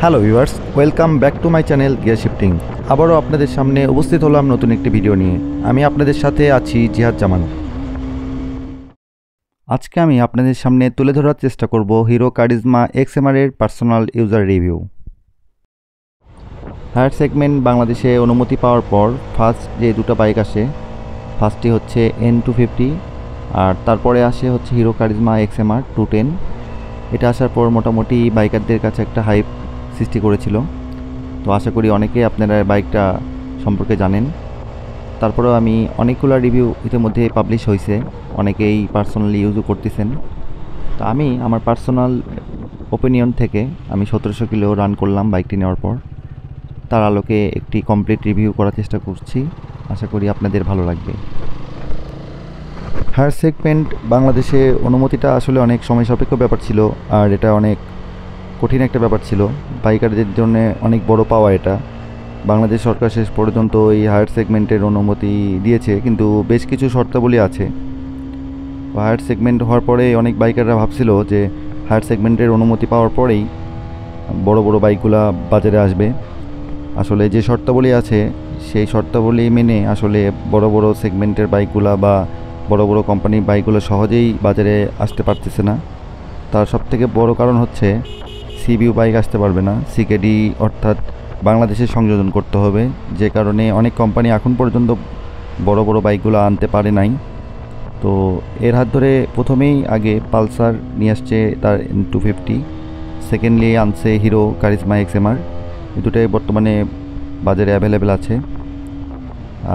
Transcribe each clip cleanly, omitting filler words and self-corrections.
Hello viewers, welcome back to my channel gear shifting. আবারও আপনাদের সামনে উপস্থিত হলাম নতুন একটি ভিডিও নিয়ে। আমি আপনাদের সাথে আছি জিহাদ জামান। আজকে আমি আপনাদের সামনে তুলে ধরার চেষ্টা করব হিরো কারিজমা XMR এর personal user review. Higher segment বাংলাদেশে অনুমতি পাওয়ার পর ফার্স্ট যে দুটো বাইক আসে, ফার্স্টটি হচ্ছে N250 আর তারপরে আসে হচ্ছে হিরো কারিজমা XMR 210। এটা আসার পর মোটামুটি বাইকারদের কাছে একটা হাইপ সৃষ্টি করেছিল। তো আশা করি অনেকে আপনারা বাইকটা সম্পর্কে জানেন। তারপরেও আমি অনেকগুলো রিভিউ ইতিমধ্যে পাবলিশ হয়েছে, অনেকেই পার্সোনালি ইউজও করতেছেন। তো আমি আমার পার্সোনাল ওপিনিয়ন থেকে আমি 1700 কিলো রান করলাম বাইকটি নেওয়ার পর। তার আলোকে একটি কমপ্লিট রিভিউ করার চেষ্টা করছি, আশা করি আপনাদের ভালো লাগবে। হায়ার সেগমেন্ট বাংলাদেশে অনুমতিটা আসলে অনেক সময় সাপেক্ষ ব্যাপার ছিল, আর এটা অনেক কঠিন একটা ব্যাপার ছিল। বাইকারদের জন্য অনেক বড় পাওয়া এটা। বাংলাদেশ সরকার শেষ পর্যন্ত এই হায়ার সেগমেন্টের অনুমতি দিয়েছে, কিন্তু বেশ কিছু শর্তাবলী আছে। হায়ার সেগমেন্ট হওয়ার পরে অনেক বাইকাররা ভাবছিল যে হায়ার সেগমেন্টের অনুমতি পাওয়ার পরেই বড় বড় বাইকগুলা বাজারে আসবে। আসলে যে শর্তাবলী আছে সেই শর্তাবলী মেনে আসলে বড় বড় সেগমেন্টের বাইকগুলা বা বড় বড় কোম্পানির বাইকগুলো সহজেই বাজারে আসতে পারতেছে না। তার সবথেকে বড় কারণ হচ্ছে সিবিউ বাইক আসতে পারবে না, সিকেডি অর্থাৎ বাংলাদেশে সংযোজন করতে হবে, যে কারণে অনেক কোম্পানি এখন পর্যন্ত বড় বড় বাইকগুলো আনতে পারে নাই। তো এর হাত ধরে প্রথমেই আগে পালসার নিয়ে আসছে তার N250, সেকেন্ডলি আনছে হিরো কারিজমা XMR। এই দুটোই বর্তমানে বাজারে অ্যাভেলেবেল আছে।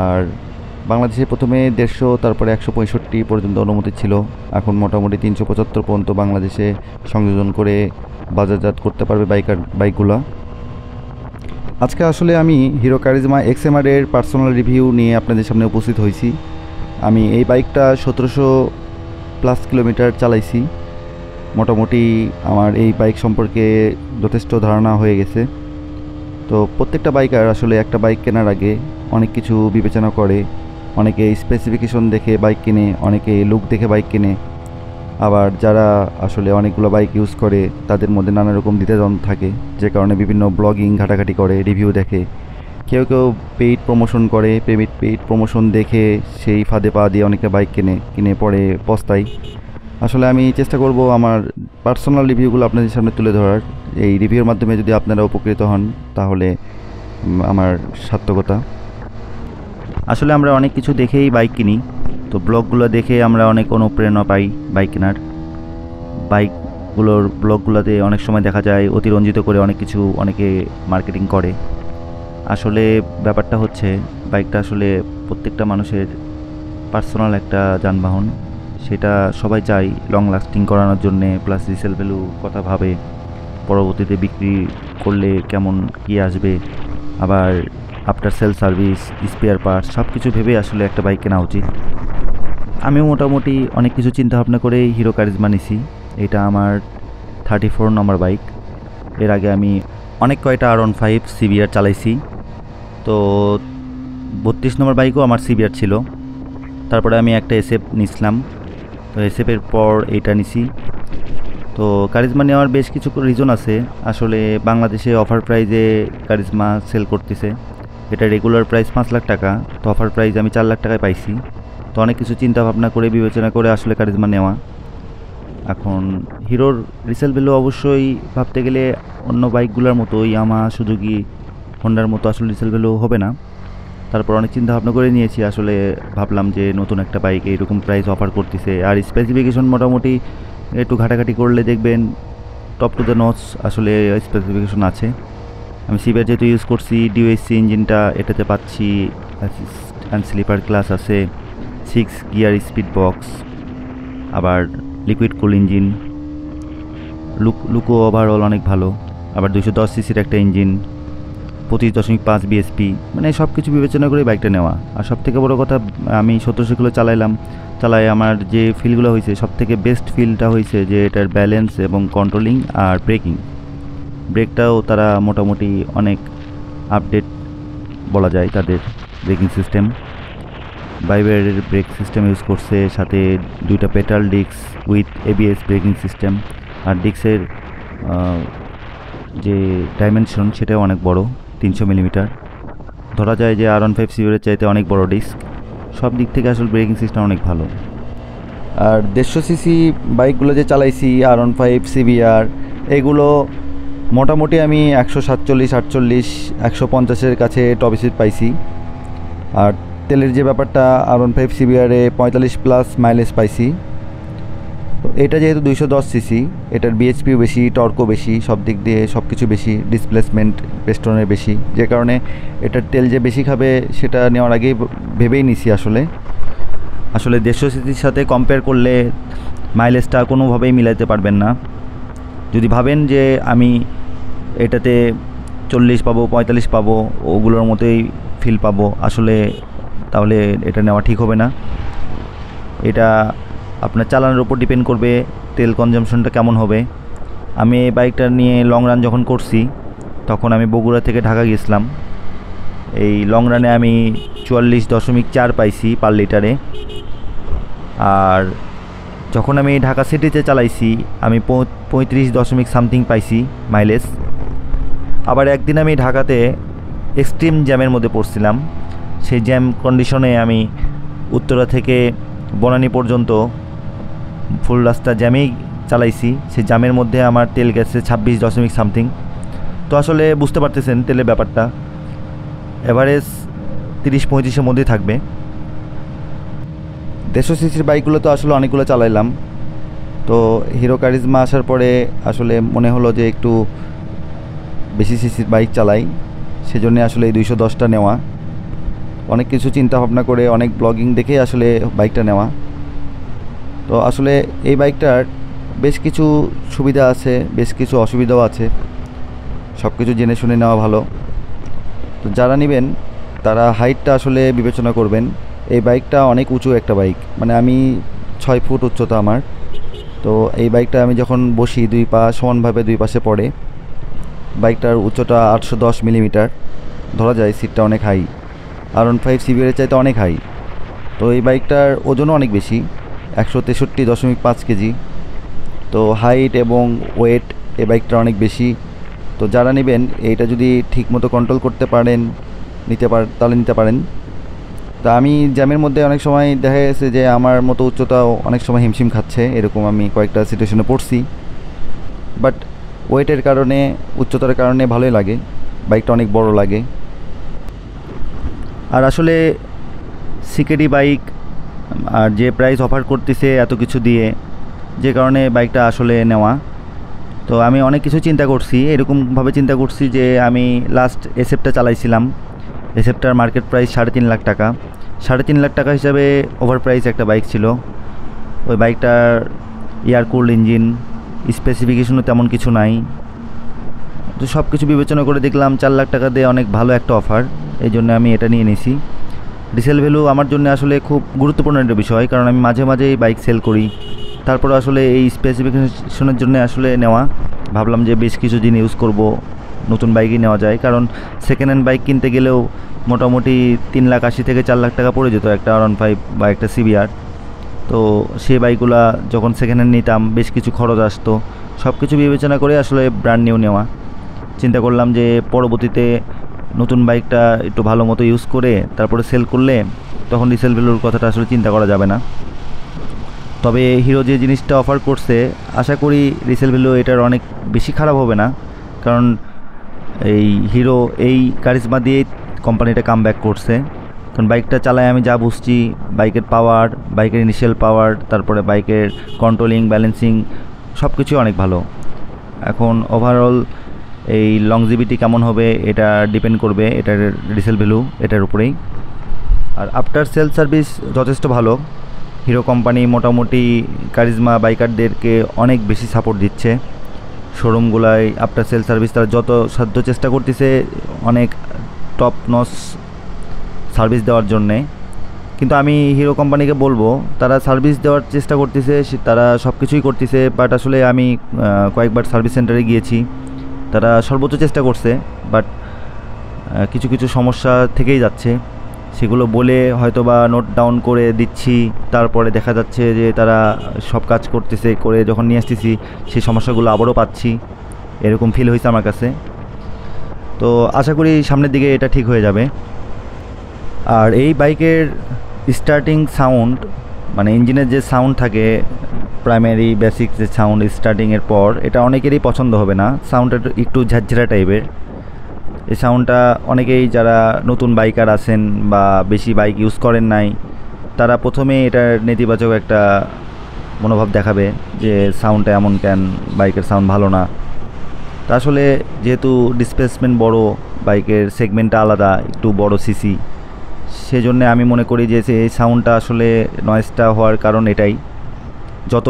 আর বাংলাদেশে প্রথমে 150, তারপরে 165 পর্যন্ত অনুমতি ছিল। এখন মোটামুটি 375 পর্যন্ত বাংলাদেশে সংযোজন করে বাজারজাত করতে পারবে বাইকগুলো। আজকে আসলে আমি হিরো কারিজমা XMR এর পার্সোনাল রিভিউ নিয়ে আপনাদের সামনে উপস্থিত হয়েছি। আমি এই বাইকটা 1700+ কিলোমিটার চালাইছি। মোটামুটি আমার এই বাইক সম্পর্কে যথেষ্ট ধারণা হয়ে গেছে। তো প্রত্যেকটা বাইকার আসলে একটা বাইক কেনার আগে অনেক কিছু বিবেচনা করে। অনেকে স্পেসিফিকেশন দেখে বাইক কিনে, অনেকে লুক দেখে বাইক কিনে, আবার যারা আসলে অনেকগুলো বাইক ইউজ করে তাদের মধ্যে নানা রকম দ্বিধাদ্বন্দ্ব থাকে, যে কারণে বিভিন্ন ব্লগিং ঘাটাঘাটি করে, রিভিউ দেখে। কেউ কেউ পেইড প্রমোশন করে, পেইড প্রমোশন দেখে সেই ফাঁদে পা দিয়ে অনেকে বাইক কিনে পরে পস্তায়। আসলে আমি চেষ্টা করব আমার পার্সোনাল রিভিউগুলো আপনাদের সামনে তুলে ধরার। এই রিভিউর মাধ্যমে যদি আপনারা উপকৃত হন তাহলে আমার সার্থকতা। আসলে আমরা অনেক কিছু দেখেই বাইক কিনি, তো ব্লগগুলো দেখে আমরা অনেক অনুপ্রেরণা পাই বাইক কেনার। বাইকগুলোর ব্লগগুলোতে অনেক সময় দেখা যায় অতিরঞ্জিত করে অনেক কিছু অনেকে মার্কেটিং করে। আসলে ব্যাপারটা হচ্ছে বাইকটা আসলে প্রত্যেকটা মানুষের পার্সোনাল একটা যানবাহন। সেটা সবাই চায় লং লাস্টিং করানোর জন্যে, প্লাস রিসেল ভ্যালু কথা ভাবে, পরবর্তীতে বিক্রি করলে কেমন কী আসবে, আবার after sale service, spare parts সব কিছু ভেবে আসলে একটা বাইক কেনা উচিত। আমি মোটামুটি অনেক কিছু চিন্তাভাবনা করেই হিরো কারিজমা নিছি। এটা আমার 34 নম্বর বাইক। এর আগে আমি অনেক কয়টা R15 CBR চালাইছি। তো 32 নম্বর বাইকও আমার CBR ছিল। তারপরে আমি একটা SF নিছিলাম, তো SF-এর পর এইটা নিছি। তো কারিজমা নেওয়ার বেশ কিছু রিজন আছে। আসলে বাংলাদেশে অফার প্রাইজে কারিজমা সেল করতেছে। এটা রেগুলার প্রাইস 5 লাখ টাকা, তো অফার প্রাইস আমি 4 লাখ টাকায় পাইছি। তো অনেক কিছু চিন্তা ভাবনা করে বিবেচনা করে আসলে কারিজমা নেওয়া। এখন হিরোর রিসেল ভ্যালু অবশ্যই ভাবতে গেলে অন্য বাইকগুলোর মতো ইয়ামাহা, সুজুকি, হোন্ডার মতো আসলে রিসেল ভ্যালু হবে না। তারপর অনেক চিন্তা ভাবনা করে নিয়েছি। আসলে ভাবলাম যে নতুন একটা বাইক এইরকম প্রাইস অফার করতেছে, আর স্পেসিফিকেশন মোটামুটি একটু ঘাটাঘাটি করলে দেখবেন টপ টু দ্য নচ আসলে স্পেসিফিকেশন আছে। আমি সিবিআর যেহেতু ইউজ করছি, DOHC ইঞ্জিনটা এটাতে পাচ্ছি, অ্যান্ড স্লিপার ক্লাস আছে, 6 গিয়ার স্পিড বক্স, আবার লিকুইড কুল ইঞ্জিন, লুকও ওভারঅল অনেক ভালো। আবার 210 সিসির একটা ইঞ্জিন, 25.5 bhp, মানে সব কিছু বিবেচনা করে বাইকটা নেওয়া। আর সবথেকে বড় কথা, আমি 1700 কিলো চালাই আমার যে ফিলগুলো হয়েছে, সবথেকে বেস্ট ফিলটা হয়েছে যে এটার ব্যালেন্স এবং কন্ট্রোলিং আর ব্রেকটাও তারা মোটামুটি অনেক আপডেট বলা যায়। তাদের ব্রেকিং সিস্টেম বাইবেরের ব্রেক সিস্টেম ইউজ করছে, সাথে 2টা petal disc with ABS braking system. আর ডিস্কের যে ডাইমেনশন সেটাও অনেক বড়, 300 মিলিমিটার। ধরা যায় যে R15 CBR চাইতে অনেক বড় ডিস্ক। সব দিক থেকে আসলে ব্রেকিং সিস্টেম অনেক ভালো। আর 150 সিসি বাইকগুলো যে চালাইছি R15 CBR, এগুলো মোটামুটি আমি 147, 48, 150-এর কাছে টপ স্পিড পাইছি। আর তেলের যে ব্যাপারটা, R15 CBR-এ 45+ মাইলেজ পাইছি। এটা যেহেতু 210 সিসি, এটার বিএইচপিও বেশি, টর্কও বেশি, সব দিক দিয়ে সব কিছু বেশি, ডিসপ্লেসমেন্ট পেস্টনের বেশি, যে কারণে এটার তেল যে বেশি খাবে সেটা নেওয়ার আগেই ভেবেই নিছি। আসলে 150 সিসির সাথে কম্পেয়ার করলে মাইলেজটা কোনোভাবেই মিলাতে পারবেন না। যদি ভাবেন যে আমি এটাতে 40 পাবো, 45 পাবো, ওগুলোর মতোই ফিল পাবো, আসলে তাহলে এটা নেওয়া ঠিক হবে না। এটা আপনার চালানোর উপর ডিপেন্ড করবে তেল কনজামশনটা কেমন হবে। আমি এই বাইকটা নিয়ে লং রান যখন করছি, তখন আমি বগুড়া থেকে ঢাকা গেছিলাম। এই লং রানে আমি 44.4 পাইছি পার লিটারে। আর যখন আমি ঢাকা সিটিতে চালাইছি, আমি 35 সামথিং পাইছি মাইলেজ। আবার একদিন আমি ঢাকাতে এক্সট্রিম জ্যামের মধ্যে পড়ছিলাম। সেই জ্যাম কন্ডিশনে আমি উত্তরা থেকে বনানী পর্যন্ত ফুল রাস্তা জ্যামেই চালাইছি। সেই জ্যামের মধ্যে আমার তেল গেছে 26 সামথিং। তো আসলে বুঝতে পারতেছেন তেলের ব্যাপারটা, এভারেজ 30-35-এর মধ্যেই থাকবে। 150 সিসির বাইকগুলো তো আসলে অনেকগুলো চালাইলাম। তো হিরো কারিজমা আসার পরে আসলে মনে হলো যে একটু বেশি সিসির বাইক চালাই, সেজন্য আসলে এই 210টা নেওয়া। অনেক কিছু চিন্তা ভাবনা করে, অনেক ব্লগিং দেখেই আসলে বাইকটা নেওয়া। তো আসলে এই বাইকটার বেশ কিছু সুবিধা আছে, বেশ কিছু অসুবিধাও আছে, সব কিছু জেনে শুনে নেওয়া ভালো। তো যারা নেবেন তারা হাইটটা আসলে বিবেচনা করবেন। এই বাইকটা অনেক উঁচু একটা বাইক, মানে আমি 6 ফুট উচ্চতা আমার। তো এই বাইকটা আমি যখন বসি, 2 পা সমানভাবে 2 পাশে পড়ে। বাইকটার উচ্চতা 810 মিলিমিটার, ধরা যায় সিটটা অনেক হাই, R15 CBR-এর চাইতে অনেক হাই। তো এই বাইকটার ওজনও অনেক বেশি, 163.5 কেজি। তো হাইট এবং ওয়েট এই বাইকটা অনেক বেশি। তো যারা নেবেন এইটা যদি ঠিকমতো কন্ট্রোল করতে পারেন, তাহলে নিতে পারেন। তা আমি জ্যামের মধ্যে অনেক সময় দেখা গেছে যে আমার মতো উচ্চতাও অনেক সময় হিমশিম খাচ্ছে, এরকম আমি কয়েকটা সিচুয়েশনে পড়ছি। বাট ওয়েটের কারণে, উচ্চতার কারণে ভালোই লাগে, বাইকটা অনেক বড় লাগে। আর আসলে সিকেডি বাইক আর যে প্রাইস অফার করতেছে এত কিছু দিয়ে, যে কারণে বাইকটা আসলে নেওয়া। তো আমি অনেক কিছু চিন্তা করছি, এরকমভাবে চিন্তা করছি যে আমি লাস্ট এসএফটা চালাইছিলাম। এসএফটার মার্কেট প্রাইস 3.5 লাখ টাকা। 3.5 লাখ টাকা হিসাবে ওভার প্রাইস একটা বাইক ছিল। ওই বাইকটার এয়ার কুলড ইঞ্জিন, স্পেসিফিকেশনও তেমন কিছু নাই। তো সব কিছু বিবেচনা করে দেখলাম 4 লাখ টাকা দিয়ে অনেক ভালো একটা অফার, এই জন্য আমি এটা নিয়ে নিয়েছি। রিসেল ভ্যালু আমার জন্য আসলে খুব গুরুত্বপূর্ণ একটা বিষয়, কারণ আমি মাঝে মাঝেই বাইক সেল করি। তারপর আসলে এই স্পেসিফিকেশনের জন্য আসলে নেওয়া, ভাবলাম যে বেশ কিছু দিন ইউজ করব, নতুন বাইকই নেওয়া যায়। কারণ সেকেন্ড হ্যান্ড বাইক কিনতে গেলেও মোটামুটি 3,80,000 থেকে 4 লাখ টাকা পড়ে যেত একটা R15 বা একটা CBR। তো সেই বাইকগুলা যখন সেকেন্ড হ্যান্ড নিতাম বেশ কিছু খরচ আসতো। সব কিছু বিবেচনা করে আসলে ব্র্যান্ড নিউ নেওয়া। চিন্তা করলাম যে পরবর্তীতে নতুন বাইকটা একটু ভালো মতো ইউজ করে তারপরে সেল করলে তখন রিসেল ভ্যালুর কথাটা আসলে চিন্তা করা যাবে না। তবে হিরো যে জিনিসটা অফার করছে, আশা করি রিসেল ভ্যালু এটার অনেক বেশি খারাপ হবে না। কারণ এই হিরো এই কারিজমা দিয়ে কোম্পানিটা কাম ব্যাক করছে। কারণ বাইকটা চালায় আমি যা বুঝছি, বাইকের পাওয়ার, বাইকের ইনিশিয়াল পাওয়ার, তারপরে বাইকের কন্ট্রোলিং, ব্যালেন্সিং সব কিছুই অনেক ভালো। এখন ওভারঅল এই লংজিভিটি কেমন হবে এটা ডিপেন্ড করবে এটার রিসেল ভ্যালু এটার উপরেই। আর আফটার সেল সার্ভিস যথেষ্ট ভালো। হিরো কোম্পানি মোটামুটি কারিজমা বাইকারদেরকে অনেক বেশি সাপোর্ট দিচ্ছে। শোরুমগুলায় আফটার সেল সার্ভিস তারা যত সাধ্য চেষ্টা করতেছে অনেক টপ নচ সার্ভিস দেওয়ার জন্যে। কিন্তু আমি হিরো কোম্পানিকে বলবো, তারা সার্ভিস দেওয়ার চেষ্টা করতেছে, তারা সব কিছুই করতেছে, বাট আসলে আমি কয়েকবার সার্ভিস সেন্টারে গিয়েছি, তারা সর্বোচ্চ চেষ্টা করছে, বাট কিছু কিছু সমস্যা থেকেই যাচ্ছে। সেগুলো বলে হয়তো বা নোট ডাউন করে দিচ্ছি, তারপরে দেখা যাচ্ছে যে তারা সব কাজ করতেছে, করে যখন নিয়ে আসতেছি সেই সমস্যাগুলো আবারও পাচ্ছি। এরকম ফিল হয়েছে আমার কাছে। তো আশা করি সামনের দিকে এটা ঠিক হয়ে যাবে। আর এই বাইকের স্টার্টিং সাউন্ড, মানে ইঞ্জিনের যে সাউন্ড থাকে, প্রাইমারি বেসিক যে সাউন্ড স্টার্টিংয়ের পর, এটা অনেকেরই পছন্দ হবে না। সাউন্ডটা একটু ঝাঁঝরা টাইপের। এই সাউন্ডটা অনেকেই যারা নতুন বাইকার আছেন বা বেশি বাইক ইউজ করেন নাই, তারা প্রথমে এটার নেতিবাচক একটা মনোভাব দেখাবে যে সাউন্ডটা এমন কেন, বাইকের সাউন্ড ভালো না। তা আসলে যেহেতু ডিসপ্লেসমেন্ট বড়, বাইকের সেগমেন্টটা আলাদা, একটু বড় সিসি, সেজন্য আমি মনে করি যে এই সাউন্ডটা আসলে নয়েজটা হওয়ার কারণ এটাই। যত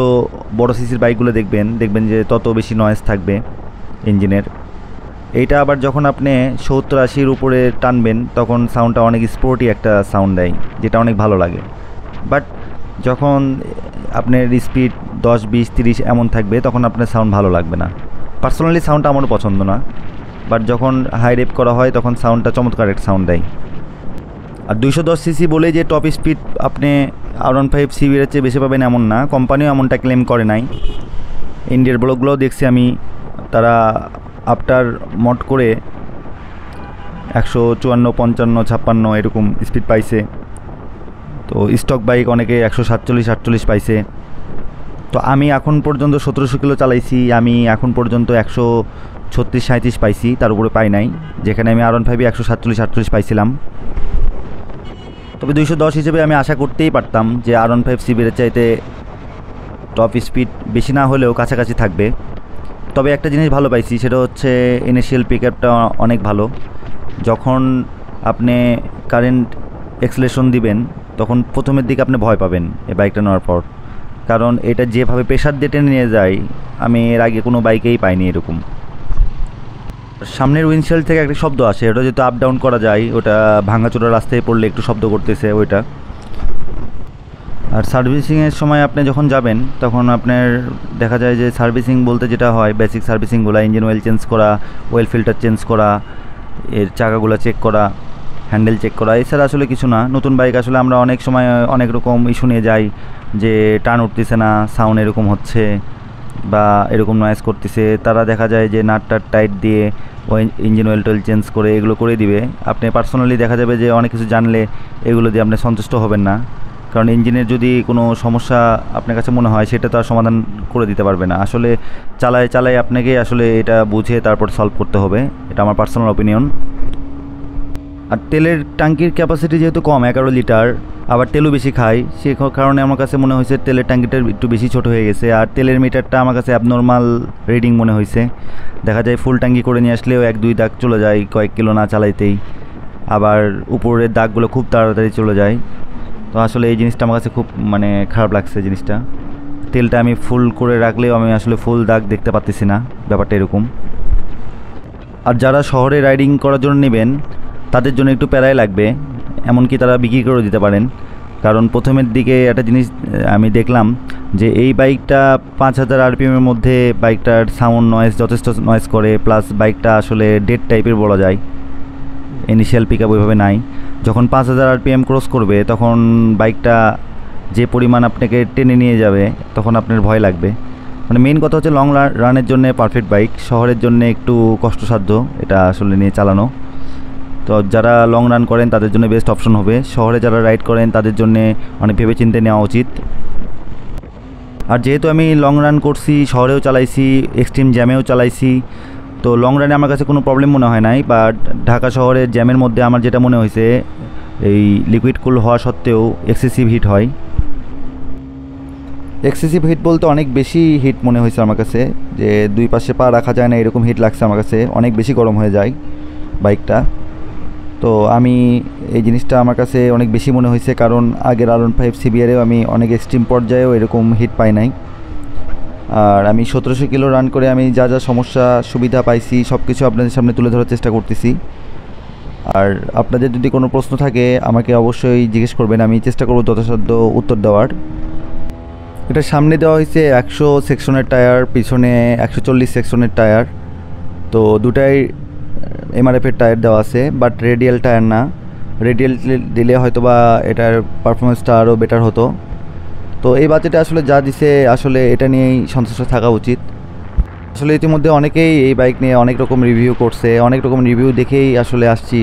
বড় সিসির বাইকগুলো দেখবেন যে তত বেশি নয়েজ থাকবে ইঞ্জিনের। এইটা আবার যখন আপনি 70-80-র উপরে টানবেন তখন সাউন্ডটা অনেক স্পোর্টি একটা সাউন্ড দেয়, যেটা অনেক ভালো লাগে। বাট যখন আপনার স্পিড 10, 20, 30 এমন থাকবে তখন আপনার সাউন্ড ভালো লাগবে না। পার্সোনালি সাউন্ডটা আমারও পছন্দ না, বাট যখন হাই রেপ করা হয় তখন সাউন্ডটা চমৎকার একটা সাউন্ড দেয়। আর 210 সিসি বলে যে টপ স্পিড আপনি R15 CBR এর চেয়ে বেশি পাবেন এমন না, কোম্পানিও এমনটা ক্লেম করে নাই। ইন্ডিয়ার ব্লগগুলোও দেখছি আমি, তারা আফটার মড করে 154, 55, 56 এরকম স্পিড পাইছে। তো স্টক বাইক অনেকে 147, 48 পাইছে। তো আমি এখন পর্যন্ত 1700 কিলো চালাইছি, আমি এখন পর্যন্ত 136, 37 পাইছি, তার উপরে পাই নাই, যেখানে আমি R15 147, 48 পাইছিলাম। তবে 210 হিসেবে আমি আশা করতেই পারতাম যে R15 CBR এর চাইতে টপ স্পিড বেশি না হলেও কাছাকাছি থাকবে। তবে একটা জিনিস ভালো পাইছি, সেটা হচ্ছে ইনিশিয়াল পিকআপটা অনেক ভালো। যখন আপনি কারেন্ট এক্সেলারেশন দিবেন তখন প্রথমের দিকে আপনি ভয় পাবেন এই বাইকটা নেওয়ার পর, কারণ এটা যেভাবে প্রেশার দিয়ে টেনে নিয়ে যায়, আমি এর আগে কোনো বাইকেই পাইনি এরকম। সামনের উইন্ডশিল্ড থেকে একটা শব্দ আসে, ওটা যেহেতু আপ ডাউন করা যায়, ওটা ভাঙাচোরা রাস্তায় পড়লে একটু শব্দ করতেছে ওইটা। আর সার্ভিসিংয়ের সময় আপনি যখন যাবেন তখন আপনার দেখা যায় যে সার্ভিসিং বলতে যেটা হয়, বেসিক সার্ভিসিংগুলো, ইঞ্জিন অয়েল চেঞ্জ করা, অয়েল ফিল্টার চেঞ্জ করা, এর চাকাগুলো চেক করা, হ্যান্ডেল চেক করা, এছাড়া আসলে কিছু না। নতুন বাইক আসলে আমরা অনেক সময় অনেক রকম ইস্যু নিয়ে যাই, যে টার্ন উঠতেছে না, সাউন্ড এরকম হচ্ছে বা এরকম নয়েজ করতেছে। তারা দেখা যায় যে নাটটার টাইট দিয়ে ইঞ্জিন অয়েল টোয়েল চেঞ্জ করে এগুলো করে দিবে। আপনি পার্সোনালি দেখা যাবে যে অনেক কিছু জানলে এগুলো দিয়ে আপনি সন্তুষ্ট হবেন না, কারণ ইঞ্জিনের যদি কোনো সমস্যা আপনার কাছে মনে হয় সেটা তো আর সমাধান করে দিতে পারবে না। আসলে চালায় আপনাকে আসলে এটা বুঝে তারপর সলভ করতে হবে, এটা আমার পার্সোনাল অপিনিয়ন। আর তেলের ট্যাঙ্কির ক্যাপাসিটি যেহেতু কম, 11 লিটার, আবার তেলও বেশি খায়, সে কারণে আমার কাছে মনে হয়েছে তেলের ট্যাঙ্কিটা একটু বেশি ছোট হয়ে গেছে। আর তেলের মিটারটা আমার কাছে অ্যাবনর্মাল রিডিং মনে হয়েছে। দেখা যায় ফুল ট্যাঙ্কি করে নিয়ে আসলেও 1-2 দাগ চলে যায় কয়েক কিলো না চালাইতেই, আবার উপরের দাগগুলো খুব তাড়াতাড়ি চলে যায়। তো আসলে এই জিনিসটা আমার কাছে খুব মানে খারাপ লাগছে জিনিসটা। তেলটা আমি ফুল করে রাখলেও আমি আসলে ফুল দাগ দেখতে পাচ্ছি না, ব্যাপারটা এরকম। আর যারা শহরে রাইডিং করার জন্য নেবেন তাদের জন্য একটু প্যারাই লাগবে, এমনকি তারা বিক্রি করে দিতে পারেন। কারণ প্রথমের দিকে একটা জিনিস আমি দেখলাম যে এই বাইকটা 5000 RPM-এর মধ্যে বাইকটার সাউন্ড নয়েজ যথেষ্ট নয়েজ করে, প্লাস বাইকটা আসলে ডেড টাইপের বলা যায়, ইনিশিয়াল পিকআপ ওইভাবে নাই। যখন 5000 RPM ক্রস করবে তখন বাইকটা যে পরিমাণ আপনাকে টেনে নিয়ে যাবে তখন আপনার ভয় লাগবে। মানে মেইন কথা হচ্ছে লং রানের জন্য পারফেক্ট বাইক, শহরের জন্য একটু কষ্টসাধ্য এটা আসলে নিয়ে চালানো। তো যারা লং রান করেন তাদের জন্য বেস্ট অপশন হবে, শহরে যারা রাইড করেন তাদের জন্য অনেক ভেবেচিন্তে নেওয়া উচিত। আর যেহেতু আমি লং রান করছি, শহরেও চালাইছি, এক্সট্রিম জ্যামেও চালাইছি, তো লং রানে আমার কাছে কোনো প্রবলেম মনে হয় নাই। বাট ঢাকা শহরের জ্যামের মধ্যে আমার যেটা মনে হয়েছে, এই লিকুইড কুল হওয়া সত্ত্বেও এক্সেসিভ হিট হয়। এক্সেসিভ হিট বলতে অনেক বেশি হিট মনে হয়েছে আমার কাছে, যে দুই পাশে পা রাখা যায় না এরকম হিট লাগছে আমার কাছে, অনেক বেশি গরম হয়ে যায় বাইকটা। তো আমি এই জিনিসটা আমার কাছে অনেক বেশি মনে হয়েছে, কারণ আগের R15 CBR-এও আমি অনেক এক্সট্রিম পর্যায়েও এরকম হিট পাই নাই। আর আমি 1700 কিলো রান করে আমি যা যা সমস্যা সুবিধা পাইছি সব কিছু আপনাদের সামনে তুলে ধরার চেষ্টা করতেছি। আর আপনাদের যদি কোনো প্রশ্ন থাকে আমাকে অবশ্যই জিজ্ঞেস করবেন, আমি চেষ্টা করব যথাসাধ্য উত্তর দেওয়ার। এটা সামনে দেওয়া হয়েছে 100 সেকশনের টায়ার, পিছনে 140 সেকশনের টায়ার। তো দুটাই MRF-এর টায়ার দেওয়া আছে, বাট রেডিয়াল টায়ার না। রেডিয়াল দিলে হয়তো বা এটার পারফরমেন্সটা আরও বেটার হতো। তো এই বাজেটে আসলে যা দিছে আসলে এটা নিয়েই সন্তুষ্ট থাকা উচিত। আসলে ইতিমধ্যে অনেকেই এই বাইক নিয়ে অনেক রকম রিভিউ করছে, অনেক রকম রিভিউ দেখেই আসলে আসছি,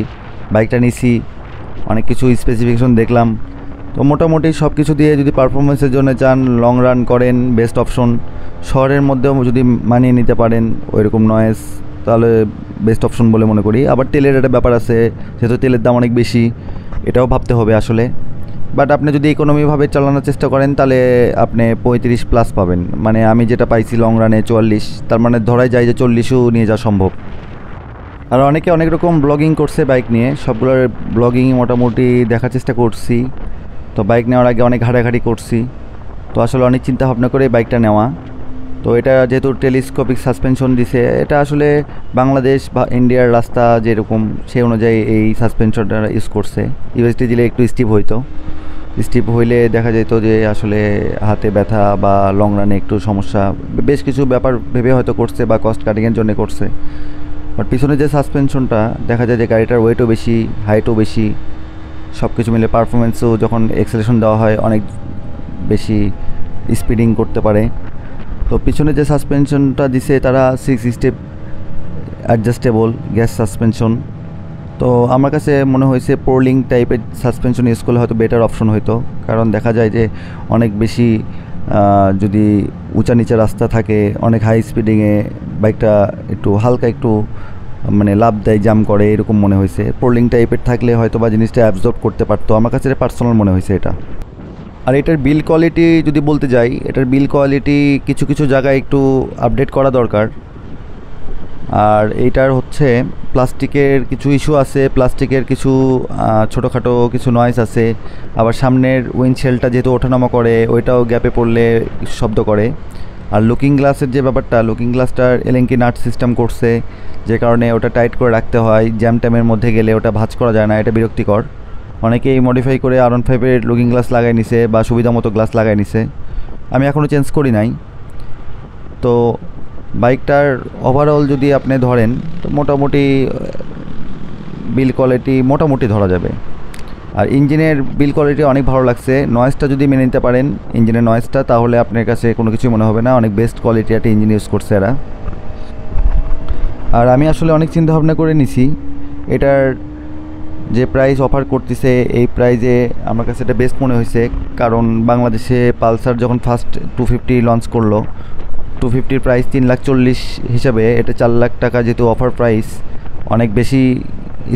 বাইকটা নিছি, অনেক কিছু স্পেসিফিকেশন দেখলাম। তো মোটামুটি সব কিছু দিয়ে যদি পারফরমেন্সের জন্য চান, লং রান করেন, বেস্ট অপশন। শহরের মধ্যেও যদি মানিয়ে নিতে পারেন ওইরকম নয়েজ, তাহলে বেস্ট অপশন বলে মনে করি। আবার তেলের একটা ব্যাপার আছে, যেহেতু তেলের দাম অনেক বেশি, এটাও ভাবতে হবে আসলে। বাট আপনি যদি ইকোনমিভাবে চালানোর চেষ্টা করেন তাহলে আপনি 35+ পাবেন, মানে আমি যেটা পাইছি লং রানে 44, তার মানে ধরাই যায় যে 40ও নিয়ে যাওয়া সম্ভব। আর অনেকে অনেক রকম ব্লগিং করছে বাইক নিয়ে, সবগুলোর ব্লগিং মোটামুটি দেখার চেষ্টা করছি। তো বাইক নেওয়ার আগে অনেক ঘাটাঘাটি করছি, তো আসলে অনেক চিন্তা ভাবনা করে বাইকটা নেওয়া। তো এটা যেহেতু টেলিস্কোপিক সাসপেনশন দিছে, এটা আসলে বাংলাদেশ বা ইন্ডিয়ার রাস্তা যেরকম সেই অনুযায়ী এই সাসপেনশনটা ইউজ করছে। ইউএসডি দিলে একটু স্টিপ হইতো, স্টিপ হইলে দেখা যেত যে আসলে হাতে ব্যথা বা লং রানে একটু সমস্যা, বেশ কিছু ব্যাপার ভেবে হয়তো করছে বা কস্ট কাটিংয়ের জন্য করছে। বাট পিছনে যে সাসপেনশনটা দেখা যায় যে গাড়িটার ওয়েটও বেশি, হাইটও বেশি, সব কিছু মিলে পারফরমেন্সও যখন এক্সেলেশন দেওয়া হয় অনেক বেশি স্পিডিং করতে পারে। তো পিছনে যে সাসপেনশনটা দিছে তারা 6 স্টেপ অ্যাডজাস্টেবল গ্যাস সাসপেনশন। তো আমার কাছে মনে হয়েছে পোর্লিং টাইপের সাসপেনশন ইউজ করলে হয়তো বেটার অপশন হতো, কারণ দেখা যায় যে অনেক বেশি যদি উঁচা নিচা রাস্তা থাকে, অনেক হাই স্পিডিংয়ে বাইকটা একটু হালকা একটু মানে লাভ দেয়, জাম করে, এরকম মনে হয়েছে। পোর্লিং টাইপের থাকলে হয়তো বা জিনিসটা অ্যাবজর্ব করতে পারতো, আমার কাছে পার্সোনাল মনে হয়েছে এটা। আর এটার বিল কোয়ালিটি যদি বলতে যাই, এটার বিল কোয়ালিটি কিছু কিছু জায়গায় একটু আপডেট করা দরকার। আর এইটার হচ্ছে প্লাস্টিকের কিছু ইস্যু আছে, প্লাস্টিকের কিছু ছোটোখাটো কিছু নয়েজ আছে। আবার সামনের উইন্ডশেলটা যেহেতু ওঠানামা করে, ওইটাও গ্যাপে পড়লে শব্দ করে। আর লুকিং গ্লাসের যে ব্যাপারটা, লুকিং গ্লাসটার এলেঙ্কি নাট সিস্টেম করছে, যে কারণে ওটা টাইট করে রাখতে হয়, জ্যাম ট্যামের মধ্যে গেলে ওটা ভাঁজ করা যায় না, এটা বিরক্তিকর। অনেকেই মডিফাই করে R15-এর লুকিং গ্লাস লাগাই নিছে বা সুবিধা মতো গ্লাস লাগাই নিছে, আমি এখনও চেঞ্জ করি নাই। তো বাইকটার ওভারঅল যদি আপনি ধরেন তো মোটামুটি বিল কোয়ালিটি মোটামুটি ধরা যাবে। আর ইঞ্জিনের বিল কোয়ালিটি অনেক ভালো লাগছে। নয়েজটা যদি মেনে নিতে পারেন, ইঞ্জিনের নয়েজটা, তাহলে আপনার কাছে কোনো কিছুই মনে হবে না, অনেক বেস্ট কোয়ালিটি একটা ইঞ্জিন ইউজ করছে এরা। আর আমি আসলে অনেক চিন্তা ভাবনা করে নিছি, এটার যে প্রাইস অফার করতেছে এই প্রাইজে আমার কাছে এটা বেস্ট মনে হয়েছে। কারণ বাংলাদেশে পালসার যখন ফার্স্ট 250 লঞ্চ করলো, 250-র প্রাইস 3,40,000 হিসাবে এটা 4 লাখ টাকা, যেহেতু অফার প্রাইস, অনেক বেশি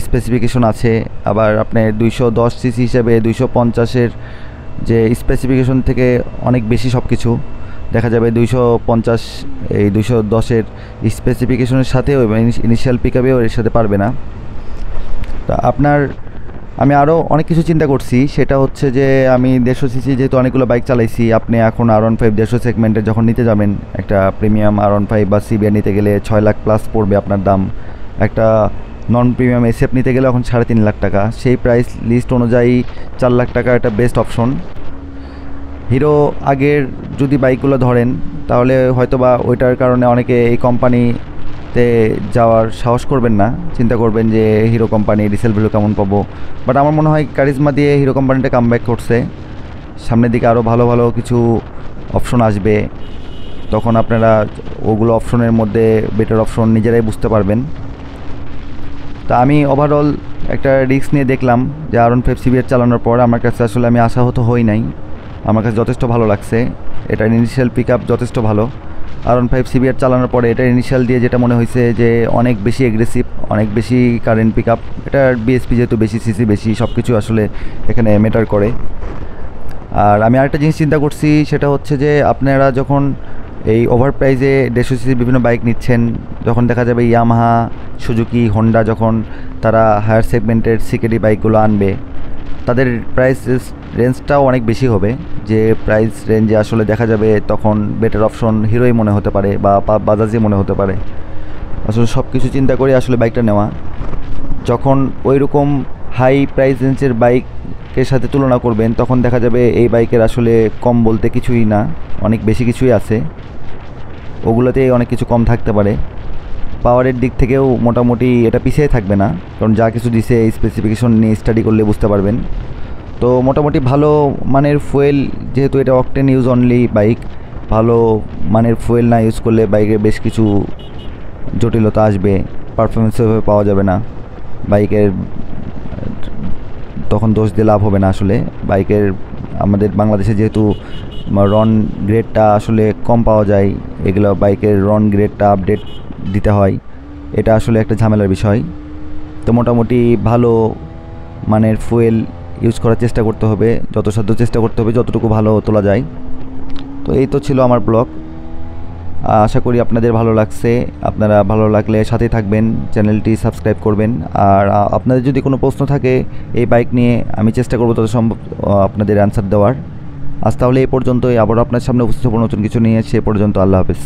স্পেসিফিকেশন আছে। আবার আপনার 210 সিসি হিসাবে 250-এর যে স্পেসিফিকেশন থেকে অনেক বেশি সব কিছু দেখা যাবে। 250 এই 210-এর স্পেসিফিকেশনের সাথেও ইনিশিয়াল পিক আপেও এর সাথে পারবে না। তা আমি আরও অনেক কিছু চিন্তা করছি, সেটা হচ্ছে যে আমি 150 সিসি যেহেতু অনেকগুলো বাইক চালাইছি, আপনি এখন R15 150 সেগমেন্টে যখন নিতে যাবেন, একটা প্রিমিয়াম R15 বা CBR নিতে গেলে 6 লাখ প্লাস পড়বে আপনার দাম। একটা নন প্রিমিয়াম SF নিতে গেলে এখন 3.5 লাখ টাকা। সেই প্রাইস লিস্ট অনুযায়ী 4 লাখ টাকা একটা বেস্ট অপশন। হিরো আগের যদি বাইকগুলো ধরেন তাহলে হয়তো বা ওইটার কারণে অনেকে এই কোম্পানিতে যাওয়ার সাহস করবেন না, চিন্তা করবেন যে হিরো কোম্পানি রিসেল ভ্যালু কেমন পাবো। বাট আমার মনে হয় কারিজমা দিয়ে হিরো কোম্পানিটা কামব্যাক করছে, সামনের দিকে আরও ভালো ভালো কিছু অপশন আসবে, তখন আপনারা ওগুলো অপশনের মধ্যে বেটার অপশন নিজেরাই বুঝতে পারবেন। তা আমি ওভারঅল একটা রিস্ক নিয়ে দেখলাম যে R15 CBR চালানোর পর আমার কাছে আসলে আমি আশাহত হই নাই, আমার কাছে যথেষ্ট ভালো লাগছে। এটার ইনিশিয়াল পিক আপ যথেষ্ট ভালো। R15 CBR চালানোর পরে এটার ইনিশিয়াল দিয়ে যেটা মনে হয়েছে যে অনেক বেশি এগ্রেসিভ, অনেক বেশি কারেন্ট পিক আপ। এটার BSP যেহেতু বেশি, সিসি বেশি, সব কিছু আসলে এখানে ম্যাটার করে। আর আমি আরেকটা জিনিস চিন্তা করছি, সেটা হচ্ছে যে আপনারা যখন এই ওভার প্রাইজে 150 সিসি বিভিন্ন বাইক নিচ্ছেন, যখন দেখা যাবে ইয়ামাহা, সুজুকি, হোন্ডা যখন তারা হায়ার সেগমেন্টের CKD বাইকগুলো আনবে, তাদের প্রাইস রেঞ্জটাও অনেক বেশি হবে। যে প্রাইস রেঞ্জে আসলে দেখা যাবে তখন বেটার অপশন হিরোই মনে হতে পারে বা বাজাজই মনে হতে পারে। আসলে সব কিছু চিন্তা করে আসলে বাইকটা নেওয়া। যখন ওই রকম হাই প্রাইস রেঞ্জের বাইকের সাথে তুলনা করবেন, তখন দেখা যাবে এই বাইকের আসলে কম বলতে কিছুই না, অনেক বেশি কিছুই আছে, ওগুলোতে অনেক কিছু কম থাকতে পারে। পাওয়ারের দিক থেকেও মোটামুটি এটা পিছিয়ে থাকবে না, কারণ যা কিছু দিছে এই স্পেসিফিকেশন নিয়ে স্টাডি করলে বুঝতে পারবেন। তো মোটামুটি ভালো মানের ফুয়েল, যেহেতু এটা অকটেন ইউজ অনলি বাইক, ভালো মানের ফুয়েল না ইউজ করলে বাইকে বেশ কিছু জটিলতা আসবে, পারফরমেন্স সেভাবে পাওয়া যাবে না বাইকের, তখন দোষ দিয়ে লাভ হবে না আসলে। বাইকের আমাদের বাংলাদেশে যেহেতু রন গ্রেডটা আসলে কম পাওয়া যায়, এগুলো বাইকের রন গ্রেডটা আপডেট দিতে হয়, এটা আসলে একটা ঝামেলার বিষয়। তো মোটামুটি ভালো মানের ফুয়েল ইউজ করার চেষ্টা করতে হবে, যত সাধ্য চেষ্টা করতে হবে যতটুকু ভালো তোলা যায়। তো এই তো ছিল আমার ব্লগ, আশা করি আপনাদের ভালো লাগছে। আপনারা ভালো লাগলে সাথেই থাকবেন, চ্যানেলটি সাবস্ক্রাইব করবেন। আর আপনাদের যদি কোনো প্রশ্ন থাকে এই বাইক নিয়ে, আমি চেষ্টা করবো তত সম্ভব আপনাদের অ্যান্সার দেওয়ার। আজ তাহলে এই পর্যন্তই, আবারও আপনার সামনে উপস্থিত হবো নতুন কিছু নিয়ে। সে পর্যন্ত আল্লাহ হাফেজ।